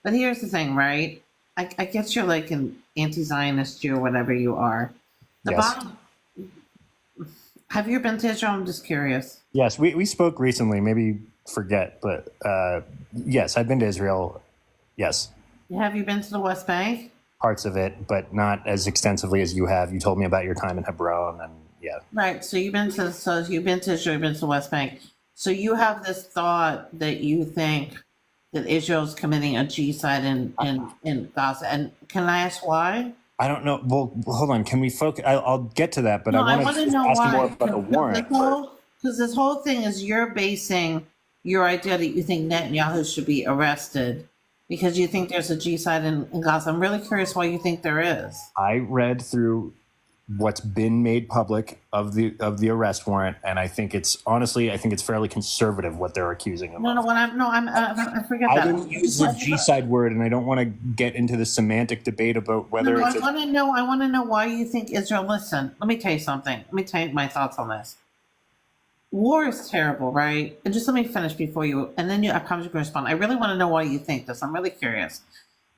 But here's the thing, right? I guess you're like an anti-Zionist Jew or whatever you are. The Yes. bottom. Have you been to Israel? I'm just curious. Yes, we spoke recently, maybe forget, but yes, I've been to Israel. Yes, Have you been to the West Bank? parts of it, but not as extensively as you have. You told me about your time in Hebron, and yeah. Right. You've been to Israel, you've been to the West Bank. So you have this thought that you think that Israel's committing a genocide in Gaza. And can I ask why? I don't know. Well, hold on. Can we focus? I'll get to that, but I No, I want want to to just know ask you more why. about the warrant first. Because this whole thing is you're basing your idea that you think Netanyahu should be arrested because you think there's a genocide in Gaza. I'm really curious why you think there is. I read through what's been made public of the arrest warrant, and I think it's honestly, I think it's fairly conservative what they're accusing him No, no, of. what I'm no, I'm I forget I that. didn't use the G side word, and I don't want to get into the semantic debate about No, whether no, it's I a. want to know. I want to know why you think Israel. Listen, let me tell you something. Let me tell you my thoughts on this. War is terrible, right? And just let me finish before you, and then I promise you can respond. I really want to know why you think this. I'm really curious.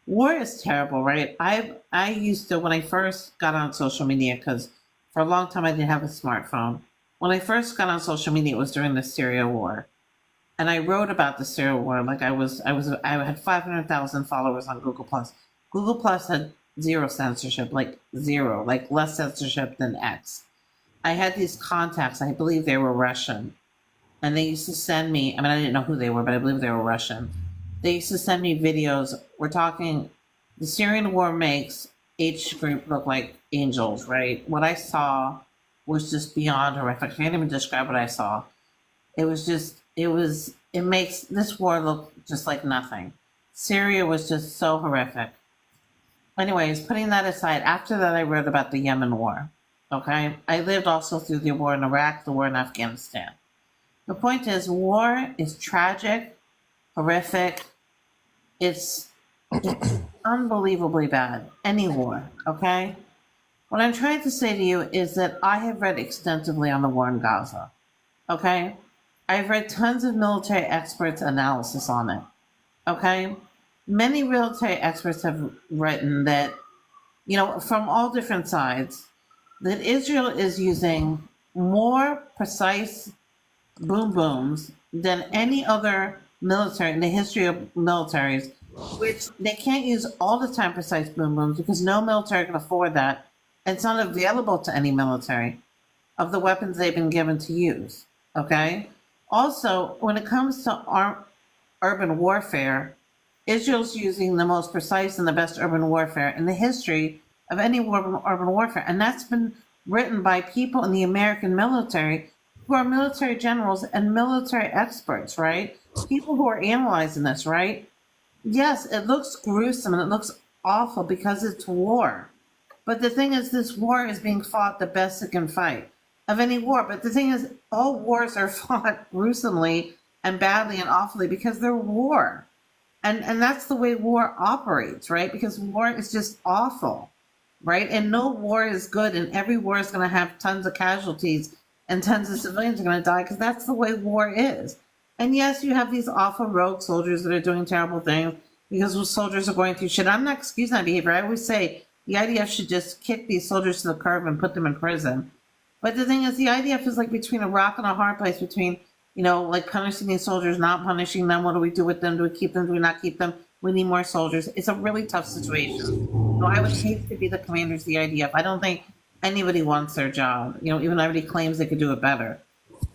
War is terrible, right? I used to when I first got on social media because for a long time I didn't have a smartphone. When I first got on social media, it was during the Syria war, and I wrote about the Syria war. Like I had 500,000 followers on Google Plus. Google Plus had zero censorship, like zero, like less censorship than X. I had these contacts. I believe they were Russian, and they used to send me. I mean, I didn't know who they were, but I believe they were Russian. They used to send me videos. We're talking. The Syrian war makes H group look like angels, right? What I saw was just beyond horrific. I can't even describe what I saw. It was just, it makes this war look just like nothing. Syria was just so horrific. Anyways, putting that aside, after that, I wrote about the Yemen war. Okay. I lived also through the war in Iraq, the war in Afghanistan. The point is, war is tragic, horrific. It's unbelievably bad. Any war. Okay. What I'm trying to say to you is that I have read extensively on the war in Gaza. Okay. I've read tons of military experts' analysis on it. Okay. Many military experts have written that, from all different sides, that Israel is using more precise boom booms than any other military in the history of militaries, which they can't use all the time precise boom booms because no military can afford that. And it's not available to any military of the weapons they've been given to use. Okay. Also, when it comes to urban warfare, Israel's using the most precise and the best urban warfare in the history of any urban warfare. And that's been written by people in the American military who are military generals and military experts, right? People who are analyzing this, right? Yes, it looks gruesome and it looks awful because it's war. But the thing is, this war is being fought the best it can fight of any war. But the thing is, all wars are fought gruesomely and badly and awfully because they're war. And that's the way war operates, right? Because war is just awful, right? And no war is good, and every war is going to have tons of casualties, and tons of civilians are going to die because that's the way war is. And yes, you have these awful rogue soldiers that are doing terrible things because those soldiers are going through shit. I'm not excusing that behavior. I always say the IDF should just kick these soldiers to the curb and put them in prison. But the thing is, the IDF is like between a rock and a hard place between, like punishing these soldiers, not punishing them. What do we do with them? Do we keep them? Do we not keep them? We need more soldiers. It's a really tough situation. So I would hate to be the commanders of the IDF. I don't think anybody wants their job. Even everybody claims they could do it better.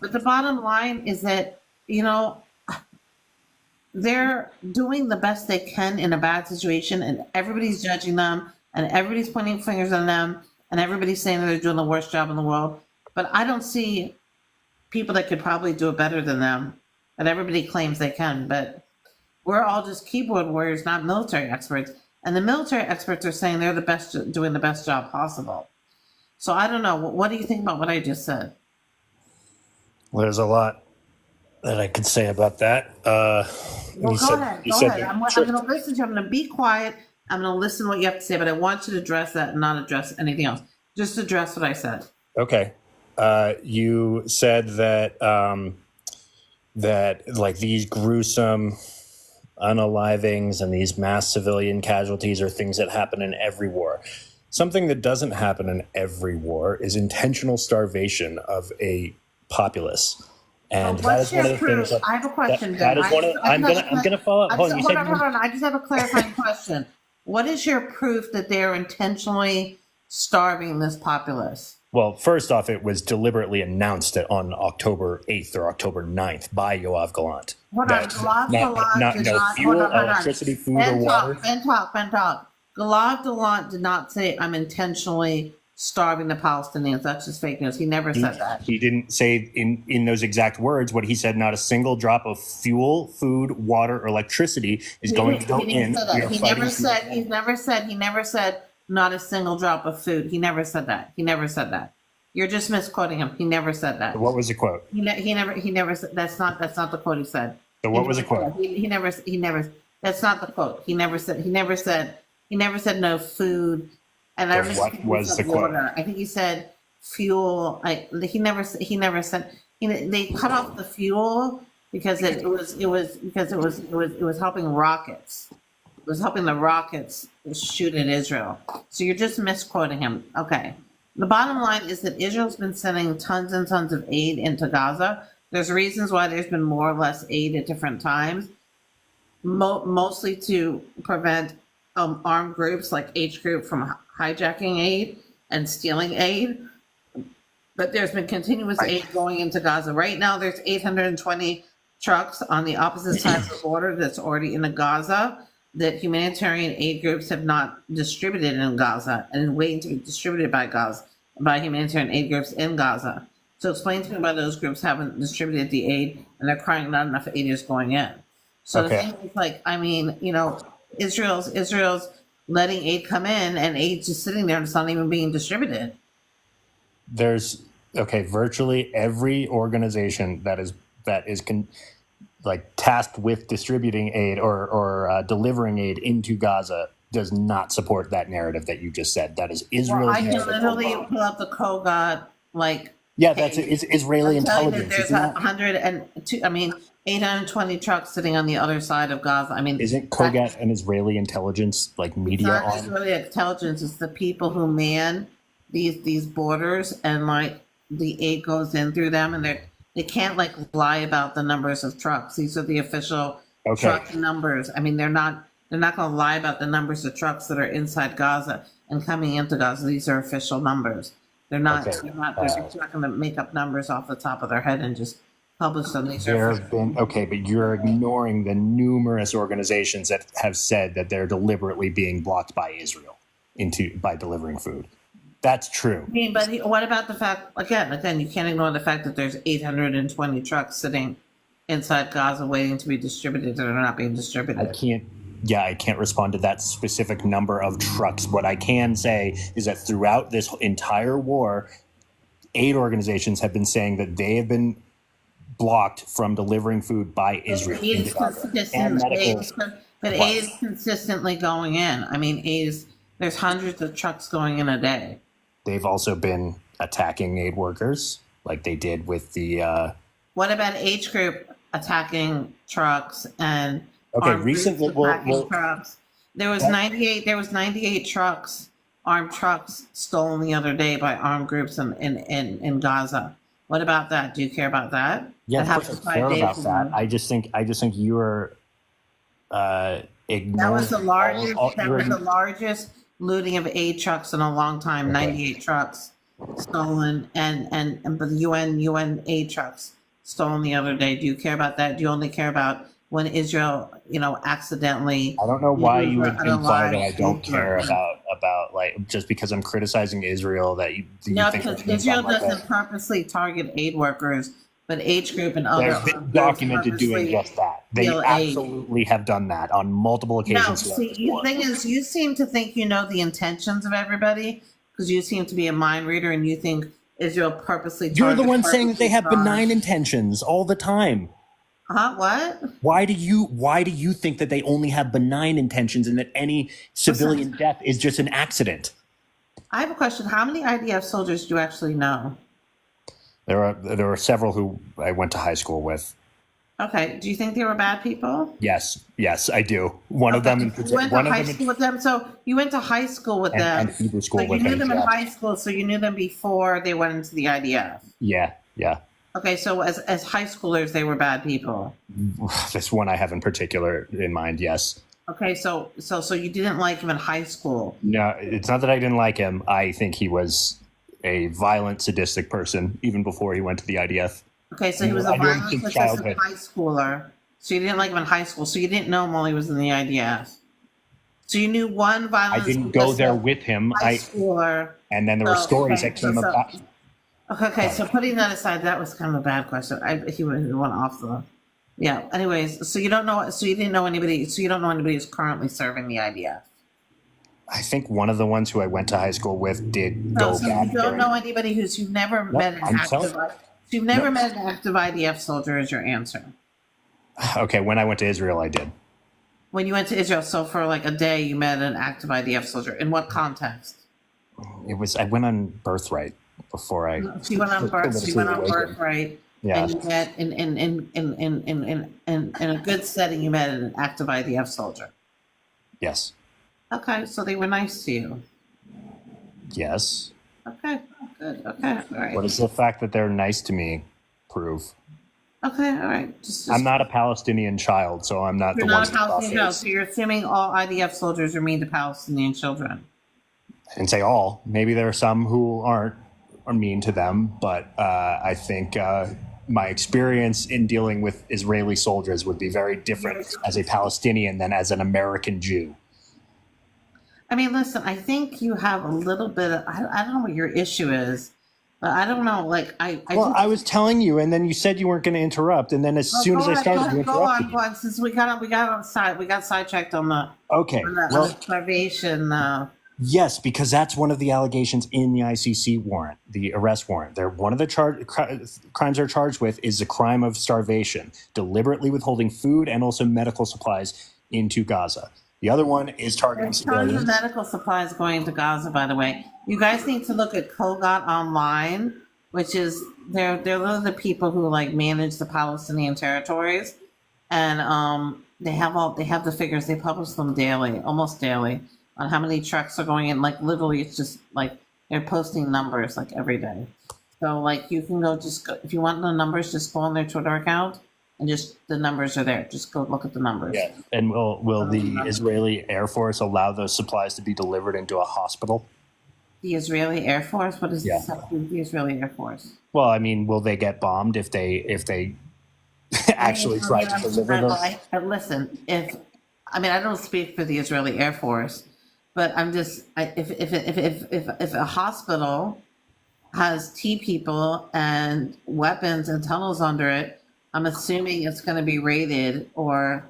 But the bottom line is that, they're doing the best they can in a bad situation, and everybody's judging them, and everybody's pointing fingers on them, and everybody's saying that they're doing the worst job in the world. But I don't see people that could probably do it better than them. But everybody claims they can. But we're all just keyboard warriors, not military experts. And the military experts are saying they're the best, doing the best job possible. So I don't know. What do you think about what I just said? Well, there's a lot that I could say about that. Well, You go said ahead. you Go said ahead. they're I'm going to listen to you. I'm going to be quiet. I'm going to listen to what you have to say, but I want you to address that and not address anything else. Just address what I said. okay. You said that that like these gruesome unalivings and these mass civilian casualties are things that happen in every war. Something that doesn't happen in every war is intentional starvation of a populace. And that is one of the things that I have a question, that is one of I'm gonna follow up. Hold on, hold on. I just have a clarifying question. What is your proof that they're intentionally starving this populace? Well, first off, it was deliberately announced on October 8th or October 9th by Yoav Gallant. Hold on, Gilad did not. Fuel, electricity, food, or water. Ben talk. Gilad Gallant did not say, I'm intentionally starving the Palestinians. That's just fake news. He never said that. He didn't say in those exact words what he said. Not a single drop of fuel, food, water, or electricity is going to go in. He never said not a single drop of food. He never said that. You're just misquoting him. He never said that. What was the quote? He never said, that's not the quote he said. So what was the quote? He never, that's not the quote. He never said no food. And I what was the quote? I think he said fuel. He never said, they cut off the fuel because it was helping rockets. It was helping the rockets shoot at Israel. So you're just misquoting him. Okay. The bottom line is that Israel's been sending tons and tons of aid into Gaza. There's reasons why there's been more or less aid at different times, mostly to prevent armed groups like H Group from hijacking aid and stealing aid. But there's been continuous aid going into Gaza. Right now, there's 820 trucks on the opposite side of the border that's already in Gaza that humanitarian aid groups have not distributed in Gaza and waiting to be distributed by humanitarian aid groups in Gaza. So explain to me why those groups haven't distributed the aid and they're crying not enough aid is going in. So the thing is, like, I mean, Israel's letting aid come in and aid's just sitting there and it's not even being distributed. There's virtually every organization that is tasked with distributing aid or delivering aid into Gaza does not support that narrative that you just said. That is Israel's narrative. I can literally pull up the Kogat, it's Israeli intelligence. There's 820 trucks sitting on the other side of Gaza. I mean, isn't Kogat an Israeli intelligence media? It's not Israeli intelligence. It's the people who man these borders, and the aid goes in through them, and they can't lie about the numbers of trucks. These are the official truck numbers. I mean, they're not going to lie about the numbers of trucks that are inside Gaza and coming into Gaza. These are official numbers. They're not. They're not going to make up numbers off the top of their head and just publish them. But you're ignoring the numerous organizations that have said that they're deliberately being blocked by Israel by delivering food. That's true. I mean, but what about the fact, again, you can't ignore the fact that there's 820 trucks sitting inside Gaza waiting to be distributed that are not being distributed. I can't respond to that specific number of trucks. What I can say is that throughout this entire war, aid organizations have been saying that they have been blocked from delivering food by Israel. Aid is consistently going in. I mean, there's hundreds of trucks going in a day. They've also been attacking aid workers like they did with the... What about H Group attacking trucks and... recently... trucks? There was 98 trucks, armed trucks, stolen the other day by armed groups in Gaza. What about that? Do you care about that? Yeah, of course I care about that. I just think you are ignoring... That was the largest looting of aid trucks in a long time. 98 trucks stolen, and the UN aid trucks stolen the other day. Do you care about that? Do you only care about when Israel, accidentally? I don't know why you would imply that I don't care about just because I'm criticizing Israel that you no, think because Israel doesn't purposely target aid workers, but H Group and other they've been documented doing just that. They absolutely have done that on multiple occasions. No, the thing is, you seem to think you know the intentions of everybody because you seem to be a mind reader and you think Israel purposely. You're the one saying that they have benign intentions all the time. Huh? What? Why do you think that they only have benign intentions and that any civilian death is just an accident? I have a question. How many IDF soldiers do you actually know? There are several who I went to high school with. Okay. Do you think they were bad people? Yes, yes, I do. One of them in You went to one of high them school with them, so you went to high school with them. and Hebrew So school you with knew them. them in Yeah, high school, so you knew them before they went into the IDF. yeah, yeah. Okay, so as high schoolers, they were bad people. This one I have in particular in mind. Yes. Okay, so you didn't like him in high school. No, it's not that I didn't like him. I think he was a violent, sadistic person even before he went to the IDF. Okay, so he was a I knew him violent, since consistent childhood. high schooler. So you didn't like him in high school. So you didn't know him while he was in the IDF. So you knew one I violent, didn't go there consistent with him. high schooler. And then there were So, stories okay, that came about. Okay, so putting that aside, that was kind of a bad question. He went off the. Yeah. Anyways, so you don't know. So you didn't know anybody. So you don't know anybody who's currently serving the IDF. I think one of the ones who I went to high school with did No, go so back. you don't know anybody you've never met an I'm active. telling- You've never met an active IDF soldier. Is your answer? Okay, when I went to Israel, I did. When you went to Israel, so for like a day, you met an active IDF soldier. In what context? I went on Birthright before I. She went on Birthright, Yeah. and you met in a good setting. You met an active IDF soldier. Yes. Okay, so they were nice to you. Yes. Okay, good. Okay, all right. What does the fact that they're nice to me prove? Okay, all right. Just I'm not a Palestinian child, so I'm not you're the one. not a Palestinian child, so you're assuming all IDF soldiers are mean to Palestinian children. I didn't say all. Maybe there are some who aren't are mean to them, but I think my experience in dealing with Israeli soldiers would be very different as a Palestinian than as an American Jew. I mean, listen, I think you have a little bit of, I don't know what your issue is, but I don't know, like, I was telling you, and then you said you weren't going to interrupt, and then as soon as I started, you interrupted. Go on, since we got sidetracked on the, Okay, on the starvation, yes, because that's one of the allegations in the ICC warrant, the arrest warrant. They're one of the crimes they're charged with is the crime of starvation, deliberately withholding food and also medical supplies into Gaza. The other one is targeting there's tons of civilians. medical supplies going to Gaza, by the way. You guys need to look at Kogat Online, which is, they're the people who like manage the Palestinian territories. And they have the figures, they publish them daily, almost daily, on how many trucks are going in. Like literally, it's just like they're posting numbers like every day. So like you can go if you want the numbers, just go on their Twitter account and just the numbers are there. Just go look at the numbers. Yeah. And will the Israeli Air Force allow those supplies to be delivered into a hospital? The Israeli Air Force? What is the Israeli Air Force? Well, I mean, will they get bombed if they actually try to deliver them? Listen, I don't speak for the Israeli Air Force, but I'm just if a hospital has T people and weapons and tunnels under it, I'm assuming it's going to be raided or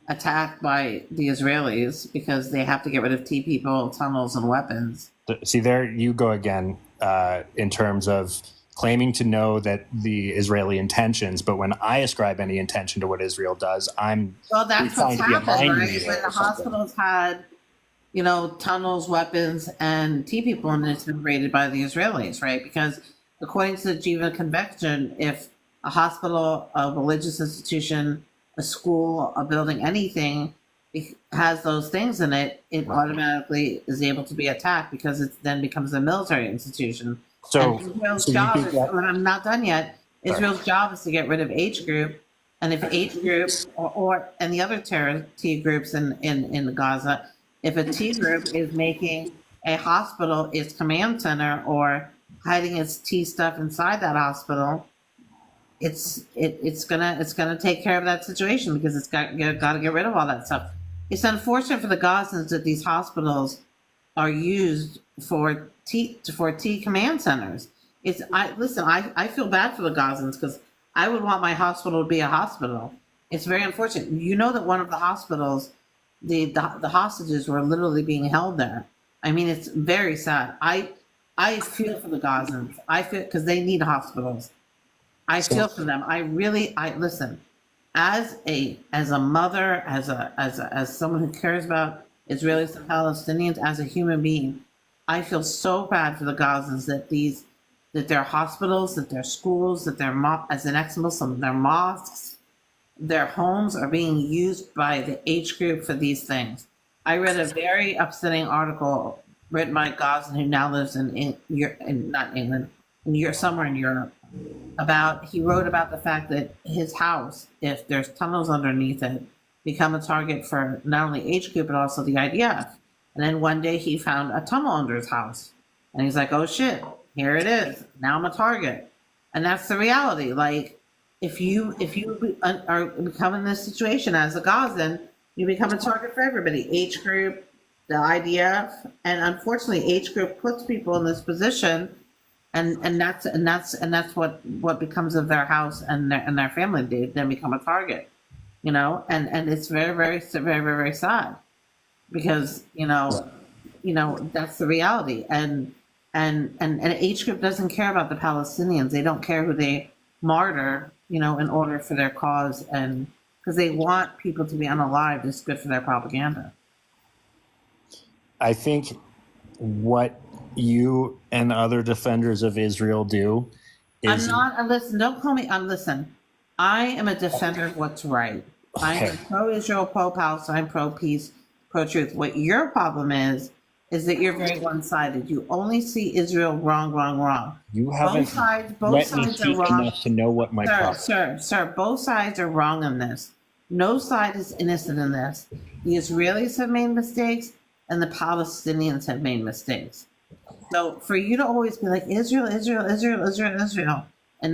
attacked by the Israelis because they have to get rid of T people, tunnels, and weapons. See, there you go again in terms of claiming to know that the Israeli intentions, but when I ascribe any intention to what Israel does, that's what's happened, right? When the hospitals had, tunnels, weapons, and T people, and it's been raided by the Israelis, right? Because according to the Geneva Convention, if a hospital, a religious institution, a school, a building, anything has those things in it, it automatically is able to be attacked because it then becomes a military institution. So, and Israel's job is, when I'm not done yet, Israel's job is to get rid of H group. And if H group and the other T groups in Gaza, if a T group is making a hospital its command center or hiding its T stuff inside that hospital, it's gonna take care of that situation because it's got to get rid of all that stuff. It's unfortunate for the Gazans that these hospitals are used for T command centers. I feel bad for the Gazans because I would want my hospital to be a hospital. It's very unfortunate. You know that one of the hospitals, the hostages were literally being held there. I mean, it's very sad. I feel for the Gazans. I feel because they need hospitals. I feel for them. I listen. As a mother, as someone who cares about Israelis and Palestinians, as a human being, I feel so bad for the Gazans that their hospitals, that their schools, that their as an ex-Muslim, their mosques, their homes are being used by the H group for these things. I read a very upsetting article written by Gazan, who now lives in not England, somewhere in Europe. He wrote about the fact that his house, if there's tunnels underneath it, become a target for not only H group but also the IDF. And then one day he found a tunnel under his house, and he's like, "Oh shit, here it is. Now I'm a target." And that's the reality. Like, if you are become in this situation as a Gazan, you become a target for everybody. H group, the IDF, and unfortunately, H group puts people in this position, and that's what becomes of their house and their family. They then become a target, and it's very, very, very, very sad, because that's the reality. And H group doesn't care about the Palestinians. They don't care who they martyr, in order for their cause, and because they want people to be unalived. It's good for their propaganda. I think what you and other defenders of Israel do is... Listen, don't call me, listen. I am a defender of what's right. Okay. I am pro-Israel, pro-Palestine, pro-peace, pro-truth. What your problem is that you're very one-sided. You only see Israel wrong. You haven't both sides are wrong enough to know what my problem is. Sir, both sides are wrong in this. No side is innocent in this. The Israelis have made mistakes, and the Palestinians have made mistakes. So for you to always be like Israel, and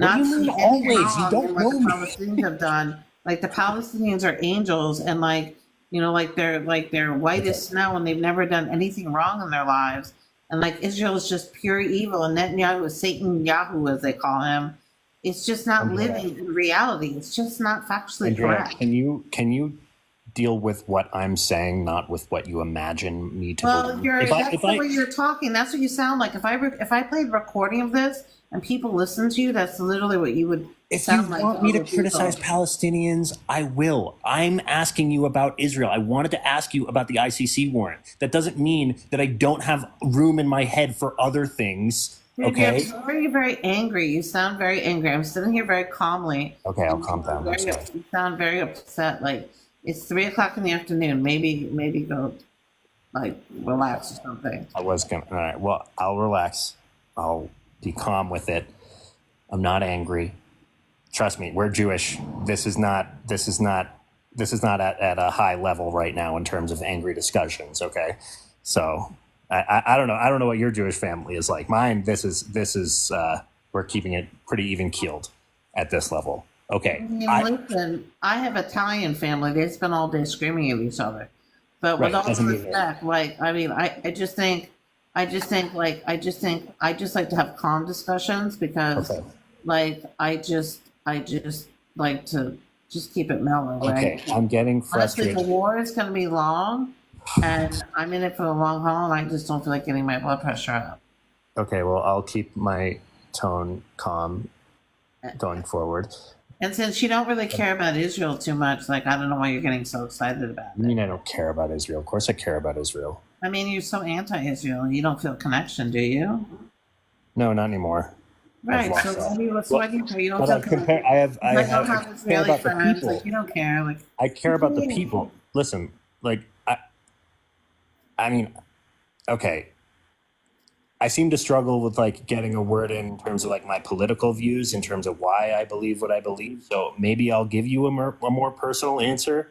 not see anything wrong in what the Palestinians have done, like the Palestinians are angels, and like they're white as snow, and they've never done anything wrong in their lives, and like Israel is just pure evil, and Netanyahu is Satan Yahoo, as they call him. It's just not living in reality. It's just not factually correct. Can you deal with what I'm saying, not with what you imagine me to believe? That's the way you're talking. That's what you sound like. If I played recording of this and people listen to you, that's literally what you would sound like. If you want me to criticize Palestinians, I will. I'm asking you about Israel. I wanted to ask you about the ICC warrant. That doesn't mean that I don't have room in my head for other things. Okay. You're very, very angry. You sound very angry. I'm sitting here very calmly. Okay, I'll calm down. You sound very upset. Like, it's 3:00 in the afternoon. Maybe go, like, relax or something. All right. Well, I'll relax. I'll be calm with it. I'm not angry. Trust me, we're Jewish. This is not at a high level right now in terms of angry discussions. Okay, so I don't know. I don't know what your Jewish family is like. Mine. This is we're keeping it pretty even keeled at this level. Okay. Listen, I have Italian family. They spend all day screaming at each other. But with all due respect, I just like to have calm discussions, because I just like to just keep it mellow. Okay. Right? I'm getting frustrated. Honestly, the war is going to be long, and I'm in it for the long haul, and I just don't feel like getting my blood pressure up. Okay. Well, I'll keep my tone calm going forward. And since you don't really care about Israel too much, I don't know why you're getting so excited about it. I mean, I don't care about Israel. Of course I care about Israel. I mean, you're so anti-Israel. You don't feel connection, do you? No, not anymore. Right. So why do you care? You don't feel connection. I have Israeli friends. You don't care. I care about the people. Listen, I mean, okay. I seem to struggle with getting a word in terms of my political views, in terms of why I believe what I believe. So maybe I'll give you a more personal answer.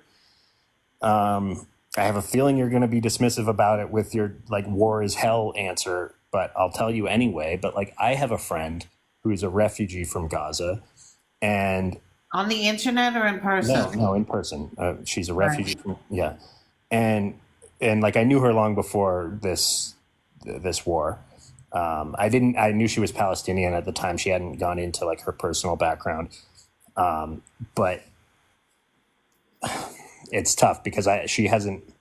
I have a feeling you're going to be dismissive about it with your war is hell answer, but I'll tell you anyway. But I have a friend who is a refugee from Gaza, and on the internet or in person? No, in person. She's a refugee from and I knew her long before this war. I knew she was Palestinian at the time. She hadn't gone into her personal background. But it's tough because I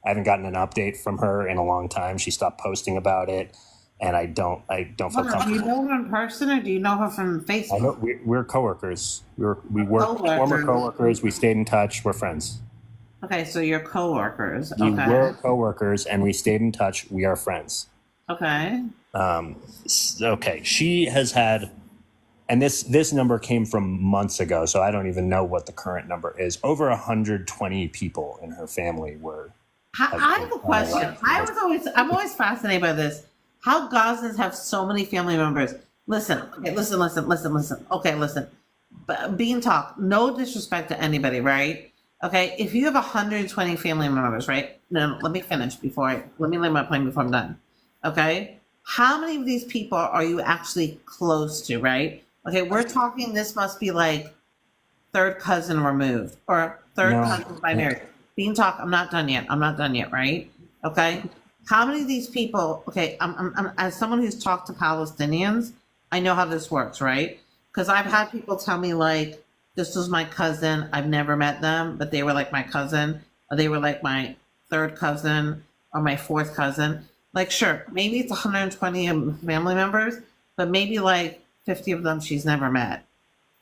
haven't gotten an update from her in a long time. She stopped posting about it, and I don't feel comfortable. Do you know her in person, or do you know her from Facebook? I know, we're coworkers. We work former coworkers. We stayed in touch. We're friends. Okay, so you're coworkers. We were coworkers, and we stayed in touch. We are friends. Okay. Okay. She has had and this number came from months ago, so I don't even know what the current number is. Over 120 people in her family were. I have a question. I'm always fascinated by this. How Gazans have so many family members. Listen. Okay, listen. Okay, listen. But being talk, no disrespect to anybody, right? Okay, if you have 120 family members, right? No, let me finish let me lay my point before I'm done. Okay, how many of these people are you actually close to, right? Okay, we're talking. This must be like third cousin removed or third cousin by marriage. Being talk, I'm not done yet, right? Okay, how many of these people? Okay, I'm as someone who's talked to Palestinians, I know how this works, right? Because I've had people tell me like, this was my cousin. I've never met them, but they were like my cousin, or they were like my third cousin or my fourth cousin. Like, sure, maybe it's 120 family members, but maybe like 50 of them she's never met,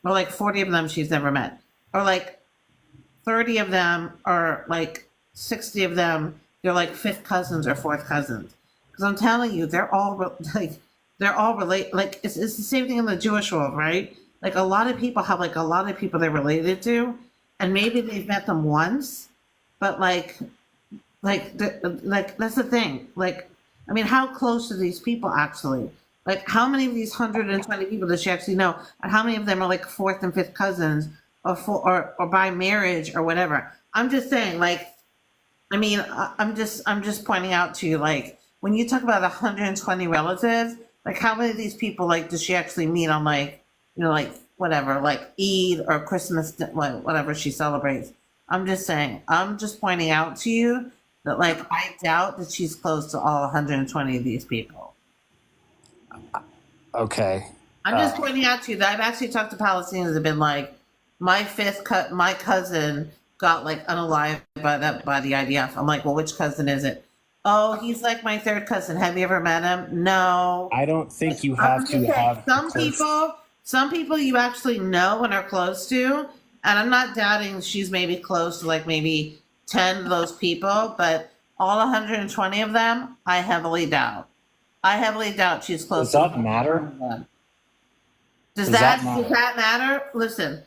or like 40 of them she's never met, or like 30 of them, or like 60 of them, they're like fifth cousins or fourth cousins. Because I'm telling you, they're all related. Like it's the same thing in the Jewish world, right? Like a lot of people have like a lot of people they're related to, and maybe they've met them once, but like that's the thing. Like, I mean, how close are these people actually? Like, how many of these 120 people does she actually know, and how many of them are like fourth and fifth cousins, or by marriage or whatever? I'm just saying, like, I mean, I'm just pointing out to you, like, when you talk about 120 relatives, like, how many of these people, like, does she actually meet on, like, you know, like, whatever, like Eid or Christmas, whatever she celebrates? I'm just saying, I'm just pointing out to you that, like, I doubt that she's close to all 120 of these people. Okay. I'm just pointing out to you that I've actually talked to Palestinians that have been like, my cousin got like unalived by the IDF. I'm like, well, which cousin is it? Oh, he's like my third cousin. Have you ever met him? No. I don't think you have to have some people you actually know and are close to, and I'm not doubting she's maybe close to like maybe 10 of those people, but all 120 of them, I heavily doubt. I heavily doubt she's close. Does that matter? Does that matter? Listen,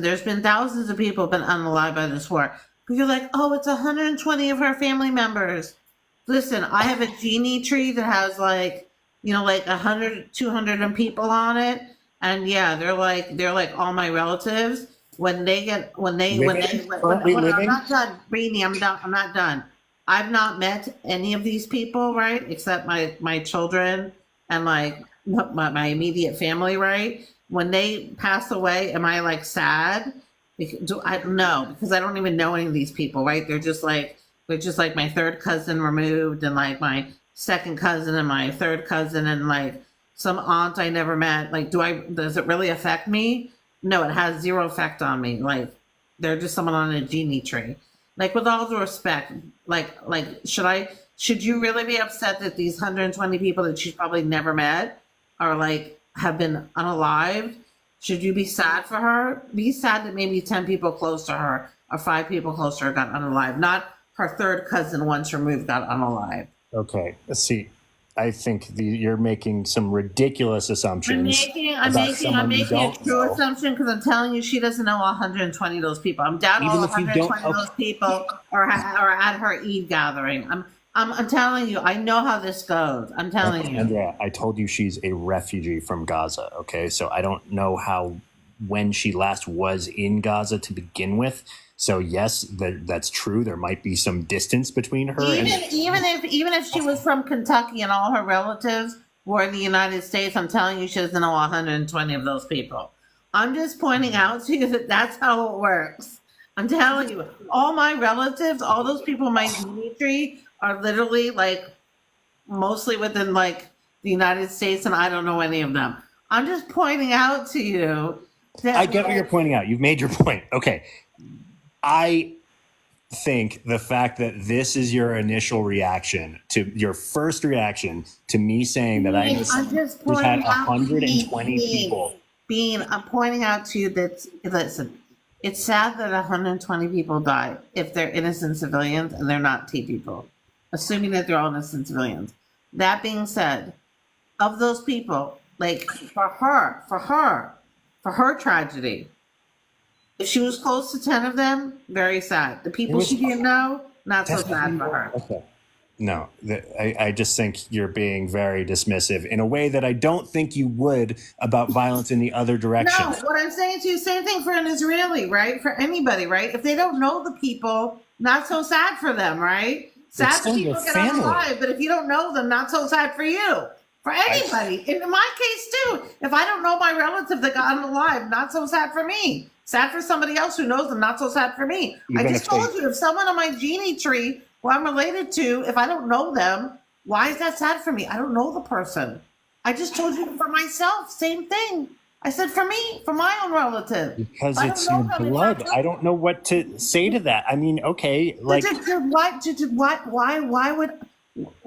there's been thousands of people been unalived by this war. But you're like, oh, it's 120 of her family members. Listen, I have a genie tree that has like, you know, like 100, 200 people on it. And yeah, they're like all my relatives. I'm not done, Brainy, I'm not done. I've not met any of these people, right? Except my children and like my immediate family, right? When they pass away, am I like sad? No, because I don't even know any of these people, right? They're just like my third cousin removed, and like my second cousin and my third cousin and like some aunt I never met. Like, does it really affect me? No, it has zero effect on me. Like, they're just someone on a genie tree. Like, with all due respect, like should you really be upset that these 120 people that she's probably never met are like have been unalived? Should you be sad for her? Be sad that maybe 10 people close to her or 5 people close to her got unalived. Not her third cousin once removed got unalived. Okay, let's see. I think you're making some ridiculous assumptions. I'm making a true assumption because I'm telling you she doesn't know 120 of those people. I'm doubting all 120 of those people are at her Eid gathering. I'm telling you, I know how this goes. I'm telling you. Andrea, I told you she's a refugee from Gaza, okay? So I don't know when she last was in Gaza to begin with. So yes, that's true. There might be some distance between her. Even if she was from Kentucky and all her relatives were in the United States, I'm telling you, she doesn't know 120 of those people. I'm just pointing out to you that that's how it works. I'm telling you, all my relatives, all those people in my genie tree are literally like mostly within like the United States, and I don't know any of them. I'm just pointing out to you that I get what you're pointing out. You've made your point. Okay. I think the fact that this is your initial reaction to your first reaction to me saying that I'm just who's had 120 people. I'm pointing out to you that, listen, it's sad that 120 people die if they're innocent civilians and they're not T people, assuming that they're all innocent civilians. That being said, of those people, Like for her tragedy. If she was close to 10 of them, very sad. The people she didn't know, not so sad for her. Okay. No, I just think you're being very dismissive in a way that I don't think you would about violence in the other direction. No, what I'm saying to you, same thing for an Israeli, right? For anybody, right? If they don't know the people, not so sad for them, right? Sad for people get out alive, but if you don't know them, not so sad for you. For anybody. In my case, too. If I don't know my relative that got alive, not so sad for me. Sad for somebody else who knows them, not so sad for me. I just told you, if someone on my genie tree who I'm related to, if I don't know them, why is that sad for me? I don't know the person. I just told you for myself, same thing. I said for me, for my own relative. Because it's your blood. I don't know what to say to that. I mean, okay, like why would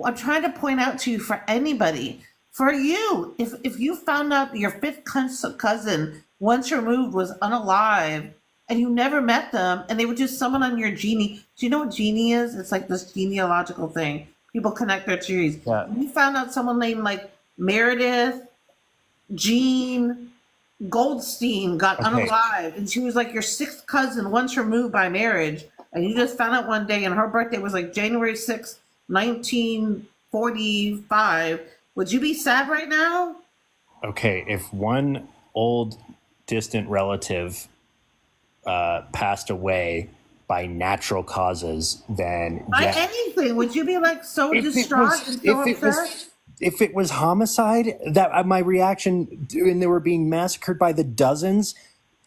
I'm trying to point out to you for anybody, for you, if you found out your fifth cousin once removed was unalive and you never met them and they were just someone on your genie. Do you know what genie is? It's like this genealogical thing. People connect their trees. Yeah. You found out someone named like Meredith, Jean, Goldstein got unalive and she was like your sixth cousin once removed by marriage and you just found out one day and her birthday was like January 6th, 1945. Would you be sad right now? Okay, if one old distant relative passed away by natural causes, then by anything, would you be like so distraught and so upset? If it was homicide, that my reaction, and they were being massacred by the dozens,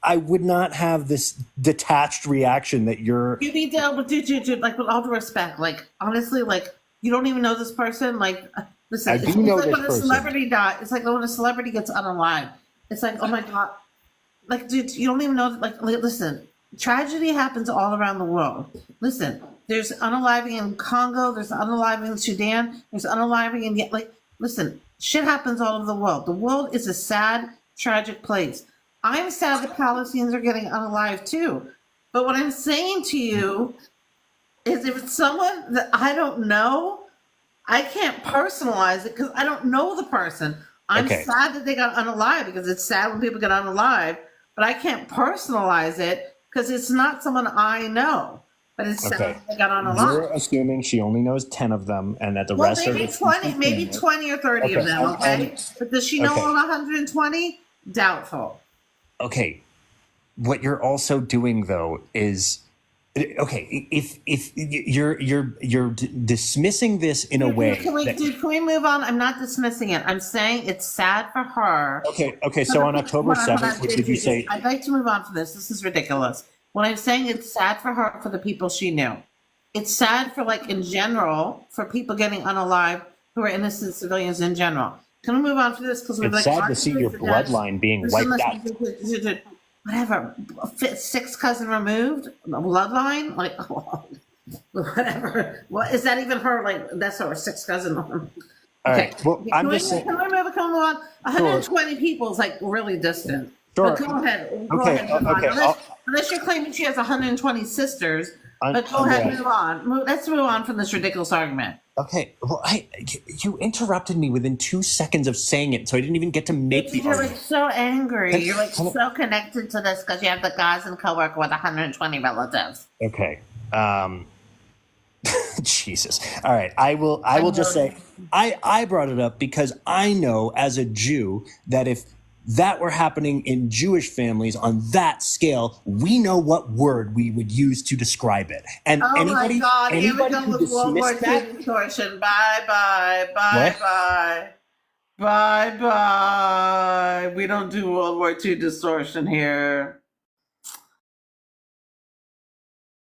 I would not have this detached reaction that you're. You need to, dude, like with all due respect, like honestly, like you don't even know this person. Like, listen, I do know like this when person. A celebrity dies. It's like when a celebrity gets unalive. It's like, oh my god, like dude, you don't even know. Like listen, tragedy happens all around the world. Listen, there's unaliving in Congo. There's unaliving in Sudan. There's unaliving in like. Listen, shit happens all over the world. The world is a sad, tragic place. I'm sad that Palestinians are getting unalive too. But what I'm saying to you is if it's someone that I don't know, I can't personalize it because I don't know the person. I'm sad that they got unalive because it's sad when people get unalive, but I can't personalize it because it's not someone I know. But it's sad that they got unalive. You're assuming she only knows 10 of them and that the rest maybe are 20, maybe 20 or 30 of them, okay? But does she know all 120? Doubtful. Okay. What you're also doing though is if you're dismissing this in a way. Can we move on? I'm not dismissing it. I'm saying it's sad for her. Okay. So on October 7th, what did you say? I'd like to move on for this. This is ridiculous. When I'm saying it's sad for her, for the people she knew. It's sad for like in general, for people getting unalive who are innocent civilians in general. Can we move on for this? Because it's sad to see your bloodline being wiped out. Whatever, sixth cousin removed, bloodline, like whatever. What is that even her? Like that's her sixth cousin. All right. Well, I'm just saying. Can we move on? 120 people is like really distant. Sure. But go ahead. Unless you're claiming she has 120 sisters. But go ahead, move on. Let's move on from this ridiculous argument. Okay. Well, you interrupted me within 2 seconds of saying it, so I didn't even get to make the argument. You're like so angry. You're like so connected to this because you have the Gazan coworker with 120 relatives. Okay. Jesus. All right. I will just say I brought it up because I know as a Jew that if that were happening in Jewish families on that scale, we know what word we would use to describe it. And my God, here we go with World War II distortion. Bye. We don't do World War II distortion here.